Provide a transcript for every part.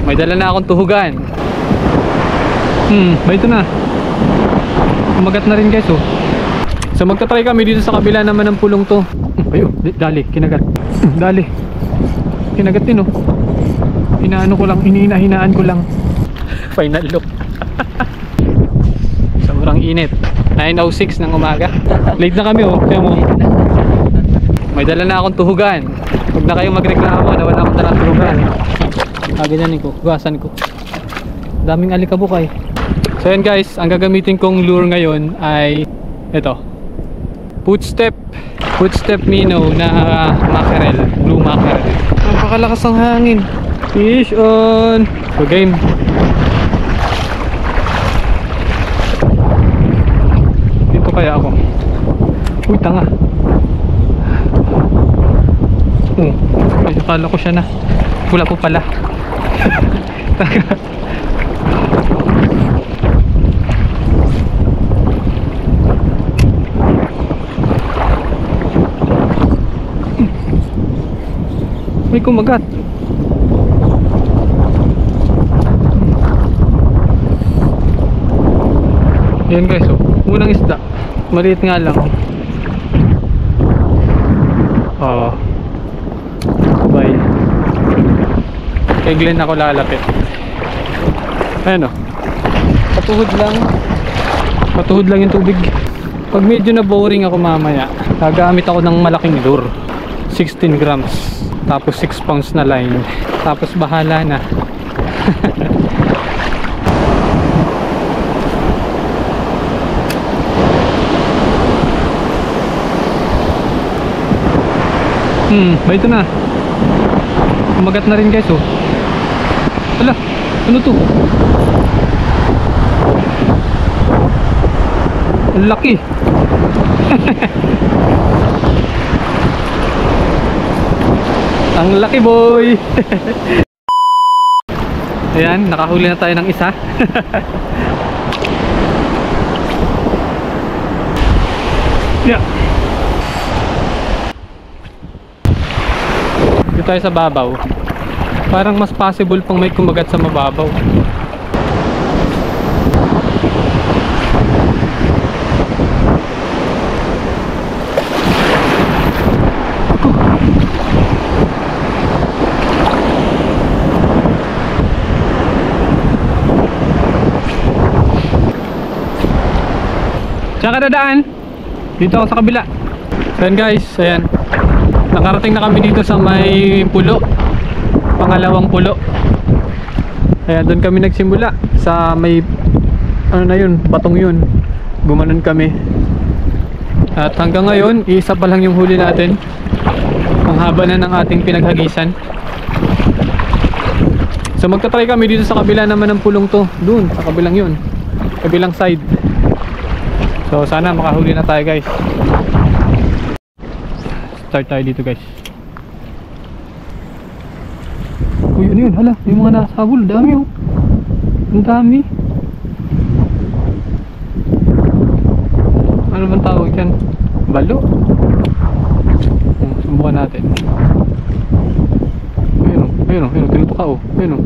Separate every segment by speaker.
Speaker 1: May dala na akong tuhugan. Ba ito na. Umagat na rin guys oh. So magta-try kami dito sa kabila naman ng pulong to. Ayun, dali, kinagat. Dali. Kinagat din oh. Hinaano ko lang, hinaan ko lang. Final look. Sobrang init. 9:06 ng umaga. Late na kami oh. Kaya mo. May dala na akong tuhugan. Huwag na kayong magreklamo na wala akong dalang tuhugan. Ganyanin ko, hugasan ko. Daming alikabok ay. So yan guys, ang gagamitin kong lure ngayon ay ito. Footstep minnow na mackerel, blue mackerel. Napakalakas ng hangin. Fish on. So game. Dito kaya ako. Uy, tanga. Ay, akala ko siya na. Wala po pala. May kumagat. Yan guys oh. Unang isda. Maliit nga lang. Bye. Kay Glenn ako lalapit. Ayan o. Patuhod lang yung tubig. Pag medyo na boring ako mamaya, gagamit ako ng malaking lure. 16 grams. Tapos 6 pounds na line. Tapos bahala na. Ba ito na. Umagat na rin guys oh. Hala, ano to? Ang laki. Ang laki boy. Ayan, nakahuli na tayo ng isa. Yeah. Dito tayo sa babaw. Parang mas possible pang may kumagat sa mababaw. Diyan ka dadaan. Dito ako sa kabila. Ayan guys, ayan. Nakarating na kami dito sa may pulo. Pangalawang pulo. Ayan, doon kami nagsimula. Sa may, ano na yun, batong yun. Gumanon kami. At hanggang ngayon, isa pa lang yung huli natin. Ang haba na ng ating pinaghagisan. So magta-try kami dito sa kabila naman ng pulong to. Doon, sa kabilang yun. Kabilang side. So sana makahuli na tayo guys. Start tayo dito guys. Uy, ano yun? Hala, yung mga nasa habol, dami oh. Ang dami. Ano bang tawag yan? Balo? Subukan natin. Ayun oh, ayun oh, ayun oh, tinutok ka oh. Ayun oh.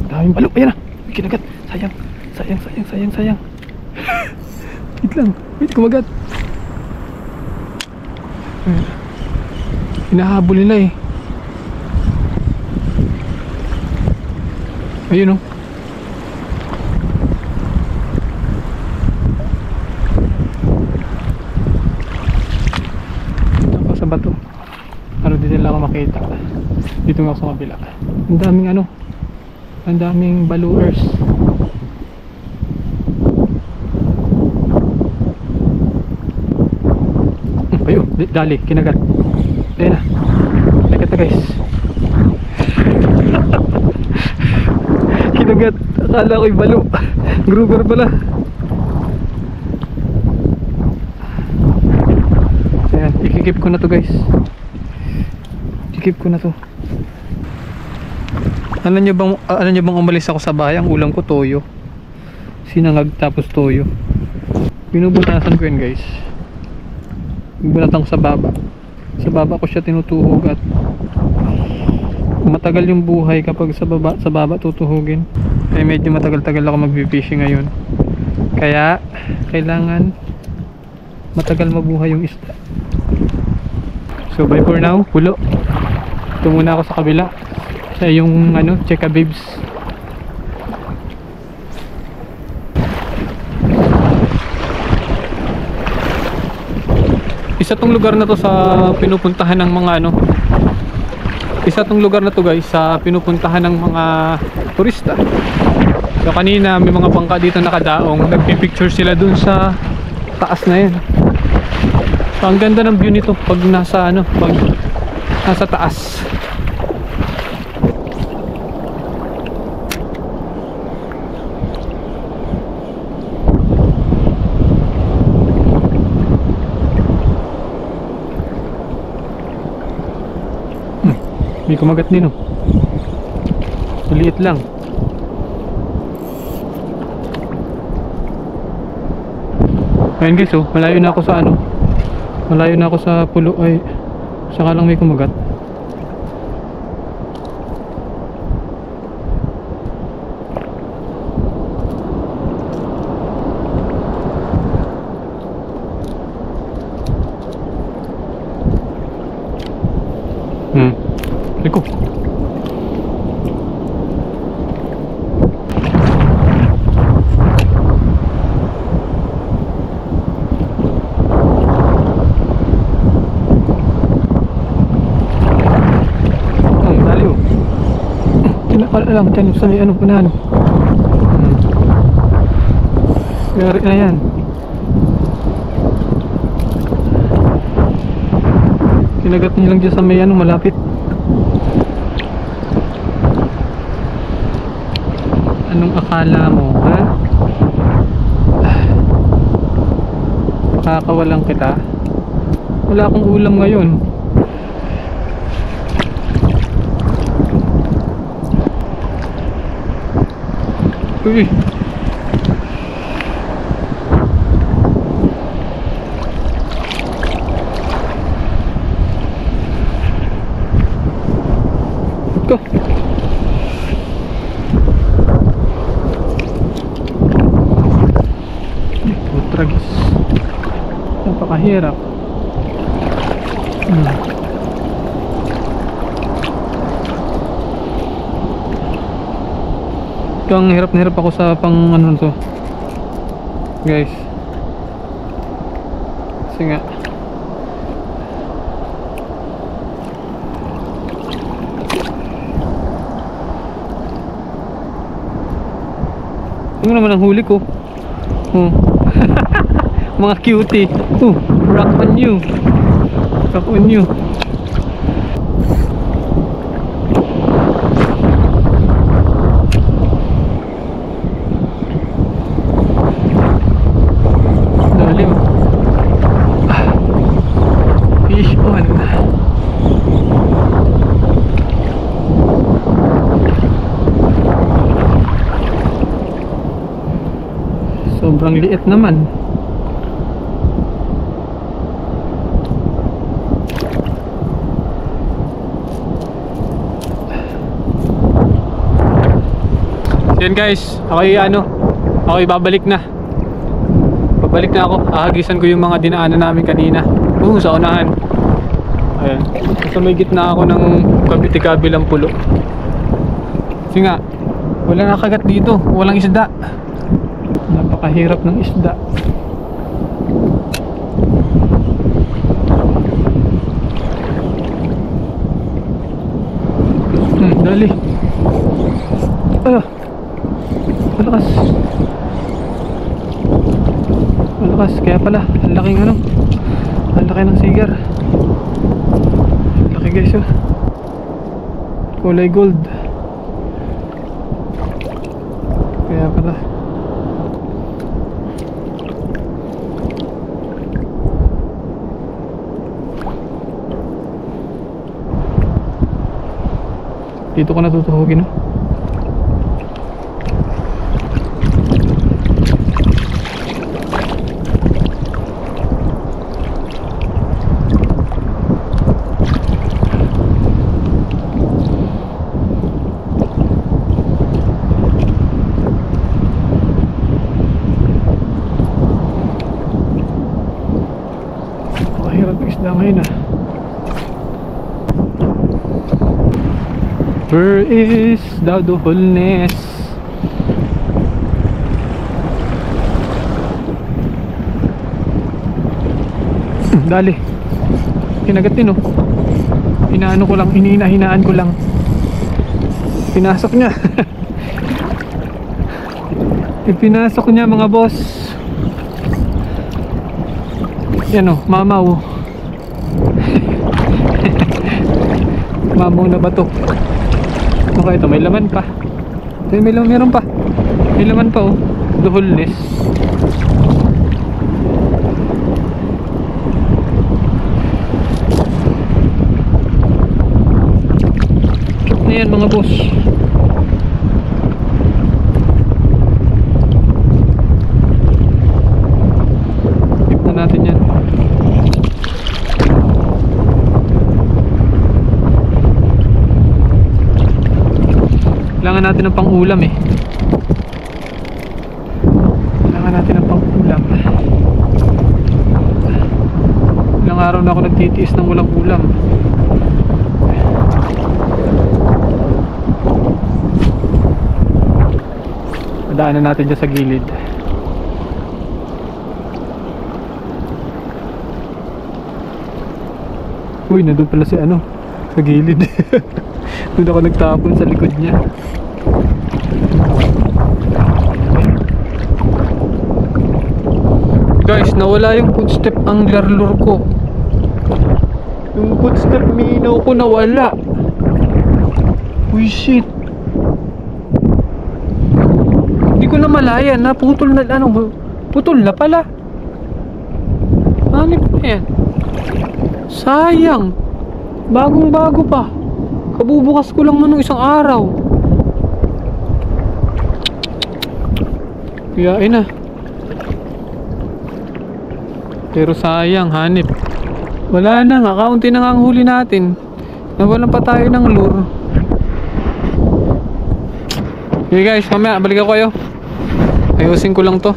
Speaker 1: Daming balo, ayan na. Kinagat, sayang. Wait lang, wait, kumagat. Hinahabol nila eh. Ayun oh. Ako sa bato. Ano din nila ako makita. Dito nga ako sa kabila. Ang daming ano, ang daming baluers. Ayun, dali, kinagat. Ayun na. Kinagat na guys. Kinagat. Akala ko'y balo. Grouper pala. Ayan, ikikip ko na to guys. Ikikip ko na to. Alam nyo bang umalis ako sa bahay? Ang ulam ko toyo. Sinangag tapos toyo. Binubutasan ko yun guys. Binatan ko sa baba. Sa baba ko siya tinutuhog at Matagal yung buhay kapag sa baba tutuhugin. Eh medyo matagal-tagal ako magbi-fishing ngayon. Kaya kailangan matagal mabuhay yung isda. So bye for now, pulo. Ito muna ako sa kabila. Sa yung ano, Cheka Babes. Isa tong lugar na to sa pinupuntahan ng mga ano. Isa tong lugar na to guys sa pinupuntahan ng mga turista. So kanina may mga bangka dito nakadaong, nagpi-picture sila dun sa taas na yan. So ang ganda ng view nito pag nasa ano, pag nasa taas. May kumagat din oh. Maliit lang. Ayun guys oh, malayo na ako sa ano. Malayo na ako sa pulo ay saka lang may kumagat. Liko. Daliw. Tinakala lang dyan sa may ano punahan. Gari na yan. Kinagat niyo lang dyan sa may ano malapit. Anong akala mo, ha? Pakakawalan kita. Wala akong ulam ngayon. Uy. Go. Tragis. Napakahirap. Ito ang hirap na hirap ako sa pang ano to guys. Kasi nga tingnan naman ang huli ko. Mga cutie. Rock on you. Rock on you. Dali mo. Fish on. Sobrang liit naman. Yan guys, ako'y babalik na. Babalik na ako. Ahagisan ko yung mga dinaanan namin kanina. Sa unahan. Ayan. Sa may gitna ako ng kabilang pulo. Kasi nga, wala nakagat dito. Walang isda. Napakahirap ng isda. Dali. Malakas. Malakas. Kaya pala, ang laking ano. Ang laki ng sigar. Laki guys oh. Kulay gold. Kaya pala. Dito ko natutuhugin oh. Okay na. Where is the dullness? Dali. Kinagat din oh. Inaano ko lang, hinaan ko lang. Pinasok niya. Ipinasok niya mga boss. Yan oh, mamaw. Mamaw na bato. Okay, ito may laman pa. Meron pa. May laman pa oh. Dullness. Ayan mga boss. Tignan natin yan. Kailangan natin ng pang-ulam eh. Kailangan natin ng pang-ulam. Ilang araw na ako nagtitiis ng walang ulam. Daanan natin dyan sa gilid. Uy, nandun pala si ano, sa gilid. Doon ako nagtapon sa likod niya. Guys, nawala yung footstep angler lure ko. Yung footstep minnow ko nawala. Uy, shit. Hindi ko na malaya na putol na ano, putol na pala. Ano pa yan? Sayang. Bagong bago pa. Kabubukas ko lang nung isang araw. Kuyain na. Pero sayang, hanip. Wala na nga, kaunti na nga ang huli natin. Nawalan pa tayo ng lure. Okay guys, mamaya balik ako kayo. Ayusin ko lang to.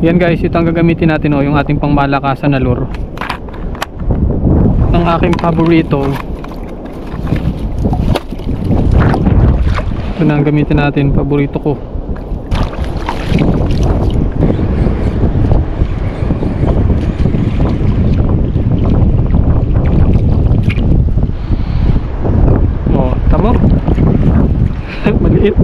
Speaker 1: Yan guys, ito ang gagamitin natin yung ating pangmalakasan na lure. Ang aking paborito. Ito na ang gamitin natin, paborito ko. Oh, tama? Maliit.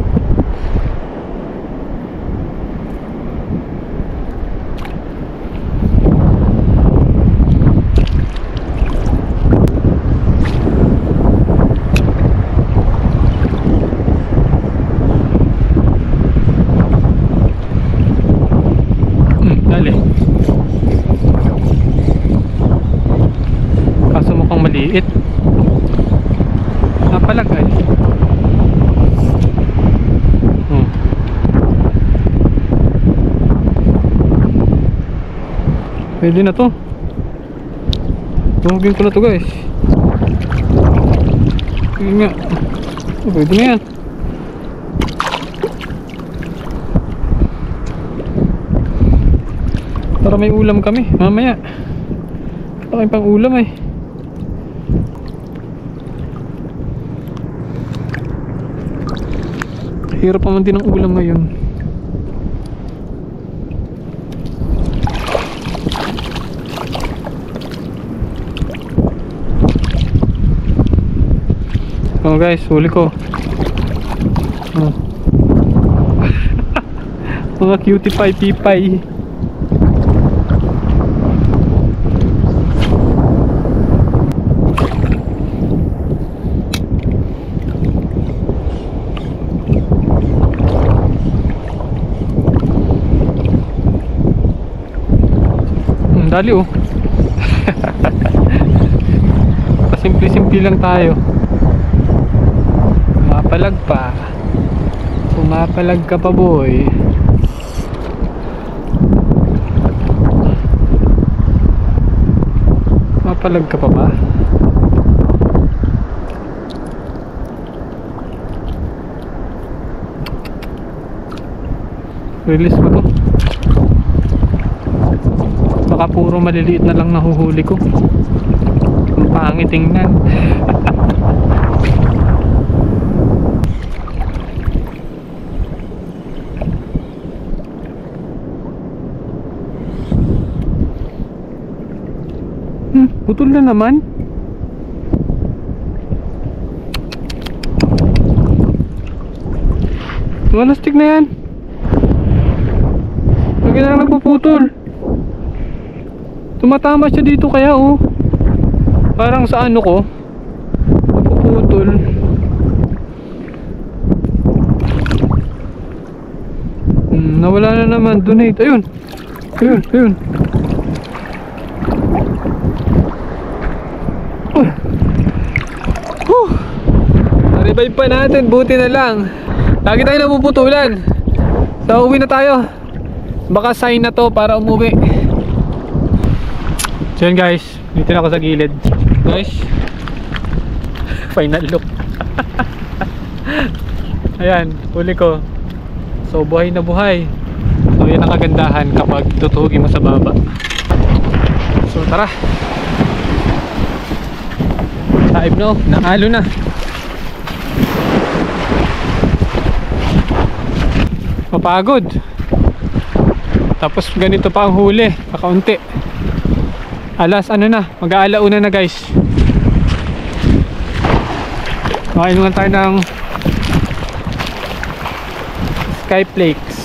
Speaker 1: Dali. Kaso mukhang maliit. Napalagay. Pwede na to. Tuhugin ko na to guys. Pwede nga. Pwede na yan. Para may ulam kami mamaya. Wala kayong pang ulam eh. Hirap naman din ang ulam ngayon. Oh guys, huli ko. Oh. Mga cutie pie pipay. Dali oh. Pasimple-simple lang tayo. Pumapalag pa. Pumapalag ka pa boy. Pumapalag ka pa ba? Release ko to. Baka puro maliliit na lang nahuhuli ko. pangit tingnan. Putol na naman. Walastik na yan. Lagi na lang nagpuputol. Tumatama siya dito kaya oh. Parang sa ano ko napuputol. Nawala na naman. Donate. Ayun. Ayun. Ayun. Na-revive pa natin. Buti na lang. Lagi tayo napuputulan. So uwi na tayo. Baka sign na to para umuwi. So yun guys, dito na ako sa gilid. Guys, final look. Ayan, huli ko. So buhay na buhay. So yan ang kagandahan kapag tutuhugin mo sa baba. So tara. Taib no, nakalo na. Mapagod. Tapos ganito pa ang huli, pakaunti. Alas ano na, mag-aalauna na guys. Makain naman tayo ng Sky Flakes.